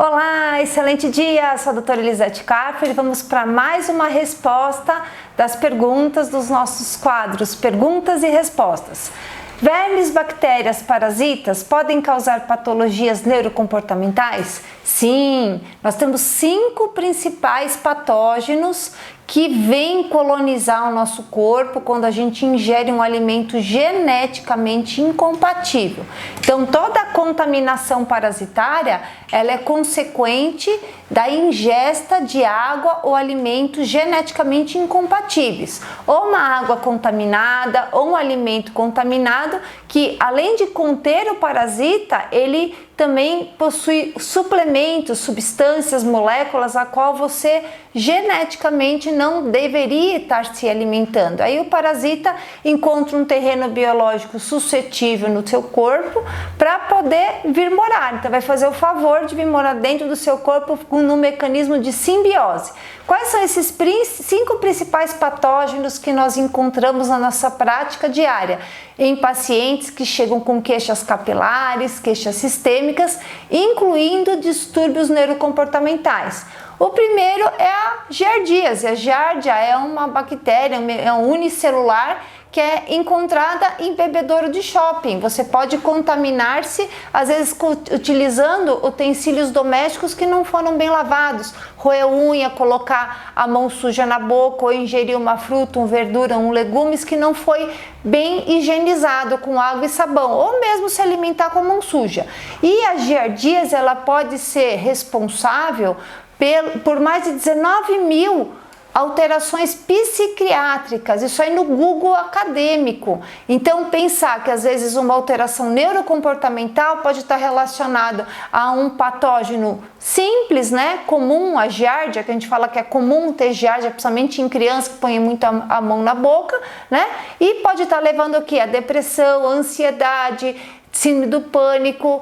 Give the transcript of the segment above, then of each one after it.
Olá, excelente dia! Sou a doutora Elisete Carfer e vamos para mais uma resposta das perguntas dos nossos quadros Perguntas e Respostas. Vermes, bactérias, parasitas podem causar patologias neurocomportamentais? Sim, nós temos 5 principais patógenos que vêm colonizar o nosso corpo quando a gente ingere um alimento geneticamente incompatível. Então, toda a contaminação parasitária, ela é consequente da ingesta de água ou alimentos geneticamente incompatíveis, ou uma água contaminada ou um alimento contaminado que, além de conter o parasita, ele também possui suplementos, substâncias, moléculas a qual você geneticamente não deveria estar se alimentando. Aí o parasita encontra um terreno biológico suscetível no seu corpo para poder vir morar. Então vai fazer o favor de vir morar dentro do seu corpo no mecanismo de simbiose. Quais são esses 5 principais patógenos que nós encontramos na nossa prática diária? Em pacientes que chegam com queixas capilares, queixas sistêmicas, incluindo distúrbios neurocomportamentais. O primeiro é a giardíase. A giardia é uma bactéria, é um unicelular que é encontrada em bebedouro de shopping. Você pode contaminar-se, às vezes utilizando utensílios domésticos que não foram bem lavados, roer unha, colocar a mão suja na boca ou ingerir uma fruta, uma verdura, legumes que não foi bem higienizado com água e sabão, ou mesmo se alimentar com a mão suja. E a giardíase, ela pode ser responsável por mais de 19 mil alterações psiquiátricas, isso aí no Google acadêmico. Então pensar que às vezes uma alteração neurocomportamental pode estar relacionada a um patógeno simples, né, comum, a giardia, que a gente fala que é comum ter giardia, principalmente em crianças que põem muito a mão na boca, né, e pode estar levando o que? A depressão, a ansiedade, síndrome do pânico,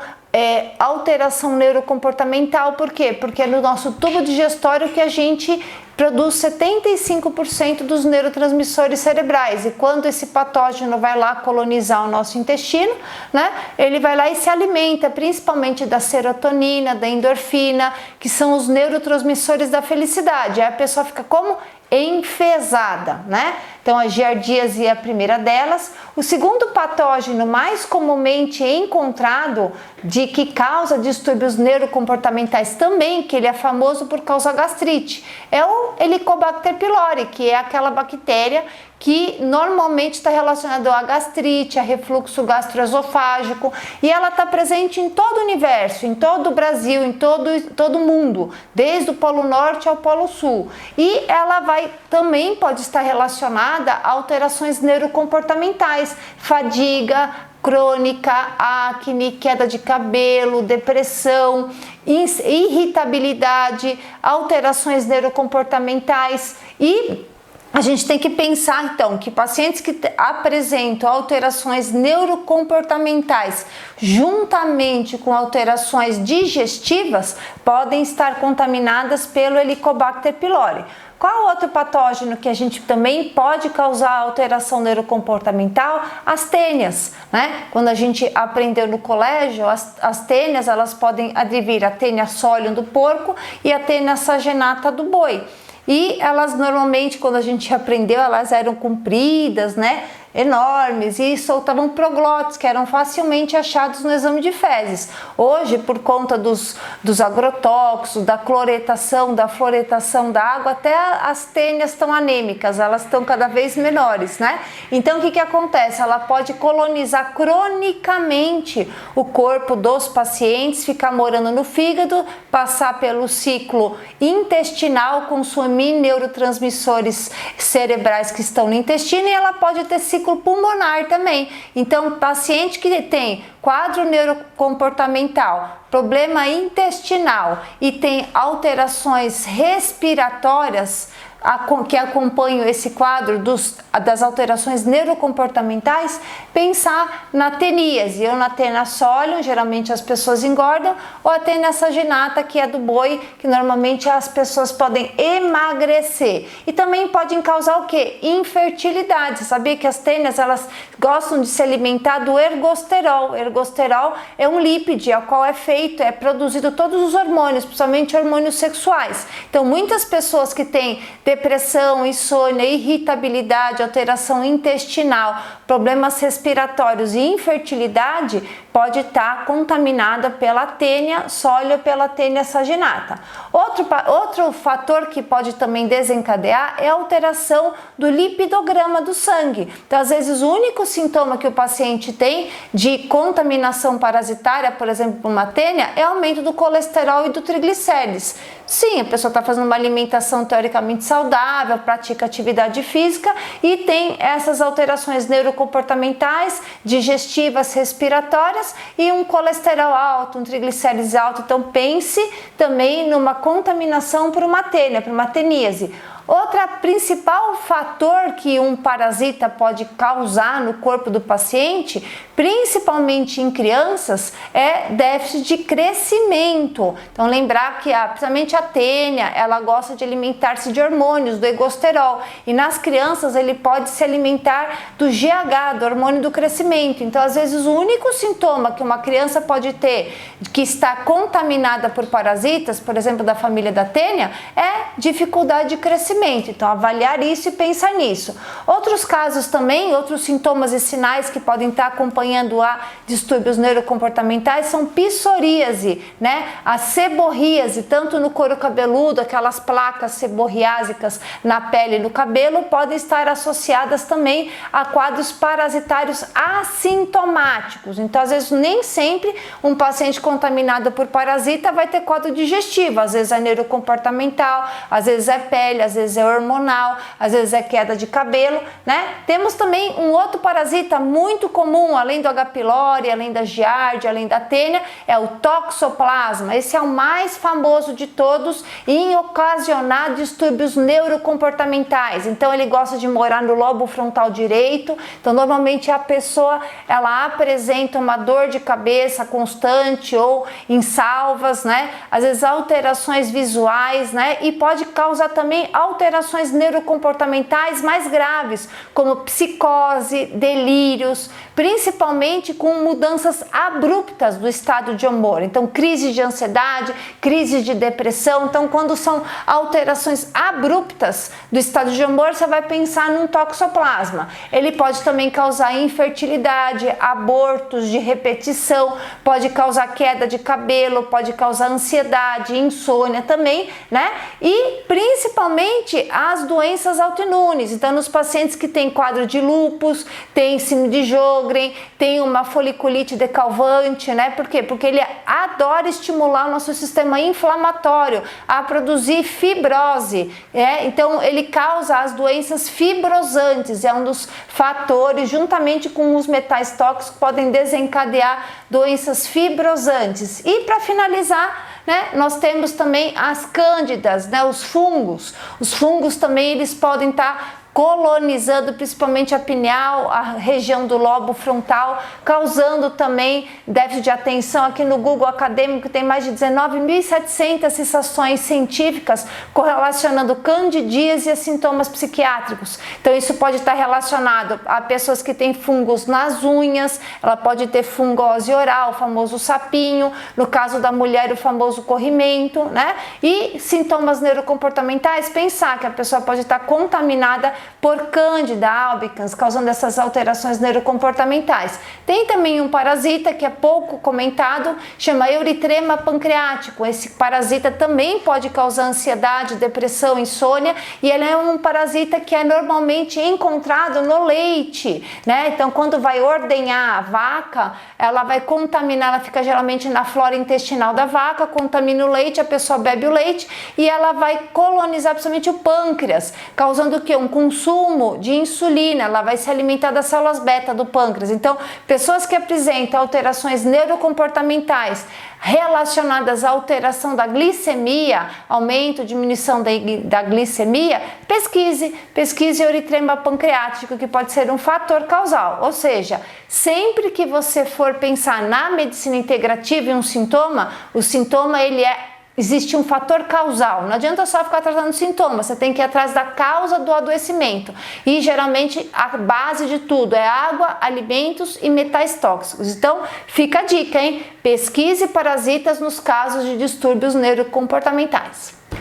alteração neurocomportamental. Por quê? Porque é no nosso tubo digestório que a gente produz 75% dos neurotransmissores cerebrais, e quando esse patógeno vai lá colonizar o nosso intestino, né, ele vai lá e se alimenta principalmente da serotonina, da endorfina, que são os neurotransmissores da felicidade. Aí a pessoa fica como? Enfesada, né? Então a giardíase é a primeira delas. O segundo patógeno mais comumente encontrado que causa distúrbios neurocomportamentais também, que ele é famoso por causar gastrite, é o Helicobacter pylori, que é aquela bactéria que normalmente está relacionado à gastrite, a refluxo gastroesofágico, e ela está presente em todo o universo, em todo o Brasil, em todo o mundo, desde o Polo Norte ao Polo Sul. E ela também pode estar relacionada a alterações neurocomportamentais, fadiga crônica, acne, queda de cabelo, depressão, irritabilidade, alterações neurocomportamentais. E a gente tem que pensar então que pacientes que apresentam alterações neurocomportamentais juntamente com alterações digestivas podem estar contaminadas pelo Helicobacter pylori. Qual outro patógeno que a gente também pode causar alteração neurocomportamental? As tênias, né? Quando a gente aprendeu no colégio, as tênias, elas podem advir a tênia solium do porco e a tênia sagenata do boi. E elas normalmente, quando a gente aprendeu, elas eram compridas, né, enormes, e soltavam proglotes que eram facilmente achados no exame de fezes. Hoje, por conta dos agrotóxicos, da cloretação, da fluoretação da água, até as tênias estão anêmicas, elas estão cada vez menores, né? Então o que acontece? Ela pode colonizar cronicamente o corpo dos pacientes, ficar morando no fígado, passar pelo ciclo intestinal, consumir neurotransmissores cerebrais que estão no intestino, e ela pode ter ciclo pulmonar também. Então, paciente que tem quadro neurocomportamental, problema intestinal e tem alterações respiratórias, que acompanham esse quadro das alterações neurocomportamentais, pensar na teníase, ou na tênia solium, geralmente as pessoas engordam, ou a tênia saginata, que é do boi, que normalmente as pessoas podem emagrecer. E também podem causar o que? Infertilidade. Você sabia que as tênias, elas gostam de se alimentar do ergosterol. O ergosterol é um lípide, ao qual é produzido todos os hormônios, principalmente hormônios sexuais. Então, muitas pessoas que têm depressão, insônia, irritabilidade, alteração intestinal, problemas respiratórios e infertilidade, pode estar contaminada pela tênia solium ou pela tênia saginata. Outro fator que pode também desencadear é a alteração do lipidograma do sangue. Então, às vezes, o único sintoma que o paciente tem de contaminação parasitária, por exemplo, uma tênia, é aumento do colesterol e do triglicérides. Sim, a pessoa está fazendo uma alimentação teoricamente saudável, pratica atividade física e tem essas alterações neurocomportamentais, digestivas, respiratórias e um colesterol alto, um triglicérides alto. Então pense também numa contaminação por uma tênia, por uma teníase. Outro principal fator que um parasita pode causar no corpo do paciente, principalmente em crianças, é déficit de crescimento. Então lembrar que principalmente a tênia, ela gosta de alimentar-se de hormônios, do ergosterol, e nas crianças ele pode se alimentar do GH, do hormônio do crescimento. Então às vezes o único sintoma que uma criança pode ter que está contaminada por parasitas, por exemplo da família da tênia, é dificuldade de crescimento. Então avaliar isso e pensar nisso. Outros casos também, outros sintomas e sinais que podem estar acompanhando a distúrbios neurocomportamentais são psoríase, né? A seborríase, tanto no couro cabeludo, aquelas placas seborriásicas na pele e no cabelo, podem estar associadas também a quadros parasitários assintomáticos. Então às vezes nem sempre um paciente contaminado por parasita vai ter quadro digestivo, às vezes é neurocomportamental, às vezes é pele, às vezes é hormonal, às vezes é queda de cabelo, né? Temos também um outro parasita muito comum, além do H. pylori, além da giardia, além da tênia, é o toxoplasma. Esse é o mais famoso de todos em ocasionar distúrbios neurocomportamentais. Então ele gosta de morar no lobo frontal direito. Então normalmente a pessoa, ela apresenta uma dor de cabeça constante ou em salvas, né? Às vezes alterações visuais, né? E pode causar também alterações neurocomportamentais mais graves, como psicose, delírios, principalmente com mudanças abruptas do estado de humor. Então, crise de ansiedade, crise de depressão. Então, quando são alterações abruptas do estado de humor, você vai pensar num toxoplasma. Ele pode também causar infertilidade, abortos de repetição, pode causar queda de cabelo, pode causar ansiedade, insônia também, né? E principalmente as doenças autoimunes. Então, nos pacientes que têm quadro de lúpus, tem síndrome de Sjögren, tem uma foliculite decalvante, né? Por quê? Porque ele adora estimular o nosso sistema inflamatório a produzir fibrose, né? Então, ele causa as doenças fibrosantes, é um dos fatores, juntamente com os metais tóxicos, podem desencadear doenças fibrosantes. E para finalizar, né, nós temos também as cândidas, né, os fungos. Os fungos também eles podem estar colonizando principalmente a pineal, a região do lobo frontal, causando também déficit de atenção. Aqui no Google Acadêmico tem mais de 19.700 citações científicas correlacionando candidíase a sintomas psiquiátricos. Então isso pode estar relacionado a pessoas que têm fungos nas unhas, ela pode ter fungose oral, o famoso sapinho, no caso da mulher o famoso corrimento, né? E sintomas neurocomportamentais, pensar que a pessoa pode estar contaminada por Candida albicans, causando essas alterações neurocomportamentais. Tem também um parasita que é pouco comentado, chama Euritrema pancreático. Esse parasita também pode causar ansiedade, depressão, insônia, e ele é um parasita que é normalmente encontrado no leite, né? Então, quando vai ordenhar a vaca, ela vai contaminar, ela fica geralmente na flora intestinal da vaca, contamina o leite, a pessoa bebe o leite e ela vai colonizar principalmente o pâncreas, causando o quê? Um consumo consumo de insulina, ela vai se alimentar das células beta do pâncreas. Então, pessoas que apresentam alterações neurocomportamentais relacionadas à alteração da glicemia, aumento, diminuição da glicemia, pesquise euritrema pancreático, que pode ser um fator causal. Ou seja, sempre que você for pensar na medicina integrativa e um sintoma, o sintoma existe um fator causal. Não adianta só ficar tratando sintomas, você tem que ir atrás da causa do adoecimento. E geralmente a base de tudo é água, alimentos e metais tóxicos. Então fica a dica, hein? Pesquise parasitas nos casos de distúrbios neurocomportamentais.